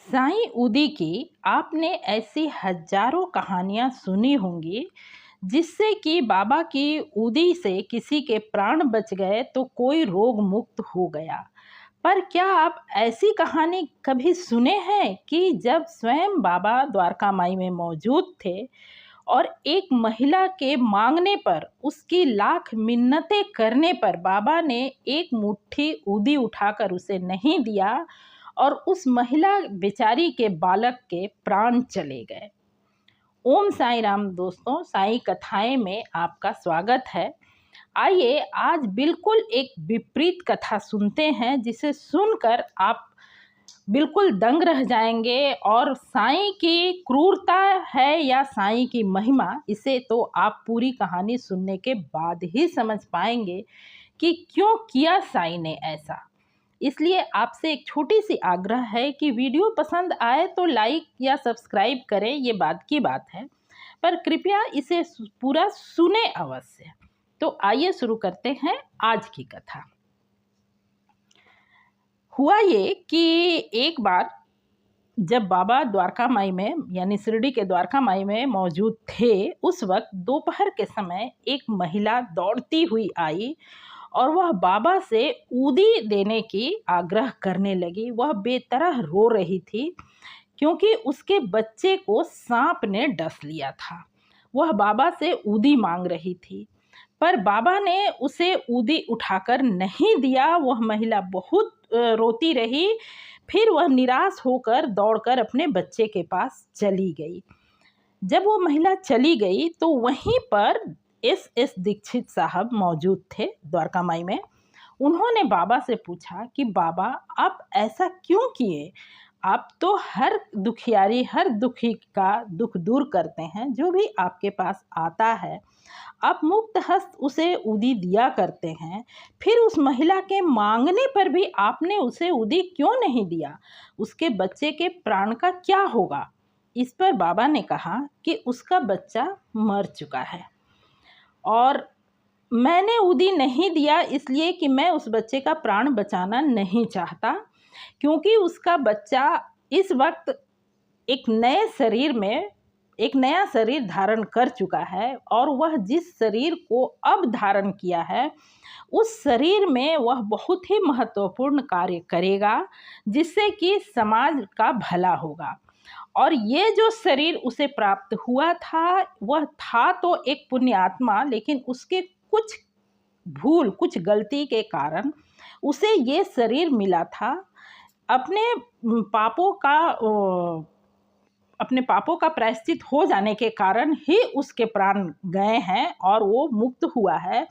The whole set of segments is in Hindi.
साईं उदी की आपने ऐसी हजारों कहानियां सुनी होंगी जिससे कि बाबा की उदी से किसी के प्राण बच गए तो कोई रोग मुक्त हो गया। पर क्या आप ऐसी कहानी कभी सुने हैं कि जब स्वयं बाबा द्वारका माई में मौजूद थे और एक महिला के मांगने पर, उसकी लाख मिन्नतें करने पर बाबा ने एक मुट्ठी उदी उठाकर उसे नहीं दिया और उस महिला बेचारी के बालक के प्राण चले गए। ओम साई राम दोस्तों, साई कथाएं में आपका स्वागत है। आइए आज बिल्कुल एक विपरीत कथा सुनते हैं जिसे सुनकर आप बिल्कुल दंग रह जाएंगे। और साईं की क्रूरता है या साईं की महिमा, इसे तो आप पूरी कहानी सुनने के बाद ही समझ पाएंगे कि क्यों किया साईं ने ऐसा। इसलिए आपसे एक छोटी सी आग्रह है कि वीडियो पसंद आए तो लाइक या सब्सक्राइब करें, ये बात की बात है, पर कृपया इसे पूरा सुने अवश्य। तो आइए शुरू करते हैं आज की कथा। हुआ ये कि एक बार जब बाबा द्वारका माई में यानी शिरडी के द्वारका माई में मौजूद थे, उस वक्त दोपहर के समय एक महिला दौड़ती हुई आई और वह बाबा से ऊदी देने की आग्रह करने लगी। वह बेतरह रो रही थी क्योंकि उसके बच्चे को सांप ने डस लिया था। वह बाबा से ऊदी मांग रही थी, पर बाबा ने उसे ऊदी उठाकर नहीं दिया। वह महिला बहुत रोती रही। फिर वह निराश होकर दौड़कर अपने बच्चे के पास चली गई। जब वो महिला चली गई तो वहीं पर एस दीक्षित साहब मौजूद थे द्वारका माई में। उन्होंने बाबा से पूछा कि बाबा, आप ऐसा क्यों किए? आप तो हर दुखियारी, हर दुखी का दुख दूर करते हैं। जो भी आपके पास आता है आप मुक्त हस्त उसे उदी दिया करते हैं। फिर उस महिला के मांगने पर भी आपने उसे उदी क्यों नहीं दिया? उसके बच्चे के प्राण का क्या होगा? इस पर बाबा ने कहा कि उसका बच्चा मर चुका है और मैंने उदी नहीं दिया इसलिए कि मैं उस बच्चे का प्राण बचाना नहीं चाहता, क्योंकि उसका बच्चा इस वक्त एक नए शरीर में एक नया शरीर धारण कर चुका है और वह जिस शरीर को अब धारण किया है उस शरीर में वह बहुत ही महत्वपूर्ण कार्य करेगा जिससे कि समाज का भला होगा। और ये जो शरीर उसे प्राप्त हुआ था वह था तो एक पुण्य आत्मा, लेकिन उसके कुछ भूल, कुछ गलती के कारण उसे ये शरीर मिला था। अपने पापों का प्रायश्चित हो जाने के कारण ही उसके प्राण गए हैं और वो मुक्त हुआ है,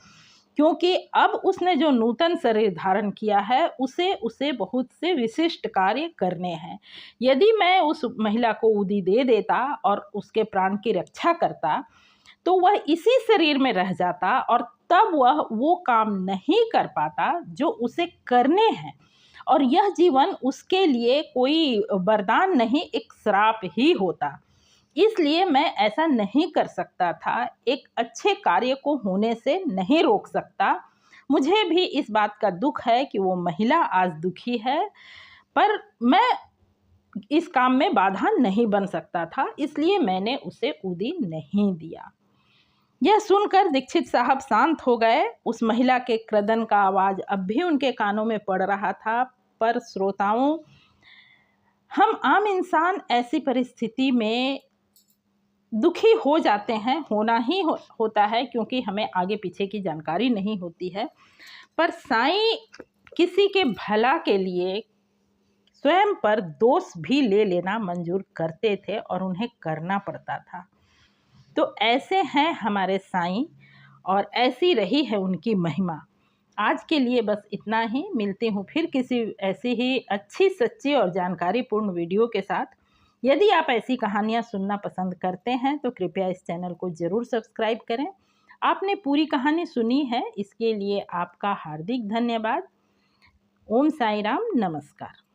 क्योंकि अब उसने जो नूतन शरीर धारण किया है उसे बहुत से विशिष्ट कार्य करने हैं। यदि मैं उस महिला को उदी दे देता और उसके प्राण की रक्षा करता तो वह इसी शरीर में रह जाता और तब वह वो काम नहीं कर पाता जो उसे करने हैं, और यह जीवन उसके लिए कोई वरदान नहीं, एक श्राप ही होता। इसलिए मैं ऐसा नहीं कर सकता था, एक अच्छे कार्य को होने से नहीं रोक सकता। मुझे भी इस बात का दुख है कि वो महिला आज दुखी है, पर मैं इस काम में बाधा नहीं बन सकता था, इसलिए मैंने उसे उदी नहीं दिया। यह सुनकर दीक्षित साहब शांत हो गए। उस महिला के क्रदन का आवाज अब भी उनके कानों में पड़ रहा था। पर श्रोताओं, हम आम इंसान ऐसी परिस्थिति में दुखी हो जाते हैं, होना ही होता है, क्योंकि हमें आगे पीछे की जानकारी नहीं होती है। पर साईं किसी के भला के लिए स्वयं पर दोष भी ले लेना मंजूर करते थे और उन्हें करना पड़ता था। तो ऐसे हैं हमारे साईं और ऐसी रही है उनकी महिमा। आज के लिए बस इतना ही। मिलती हूँ फिर किसी ऐसी ही अच्छी, सच्ची और जानकारीपूर्ण वीडियो के साथ। यदि आप ऐसी कहानियाँ सुनना पसंद करते हैं तो कृपया इस चैनल को ज़रूर सब्सक्राइब करें। आपने पूरी कहानी सुनी है, इसके लिए आपका हार्दिक धन्यवाद। ओम साई राम, नमस्कार।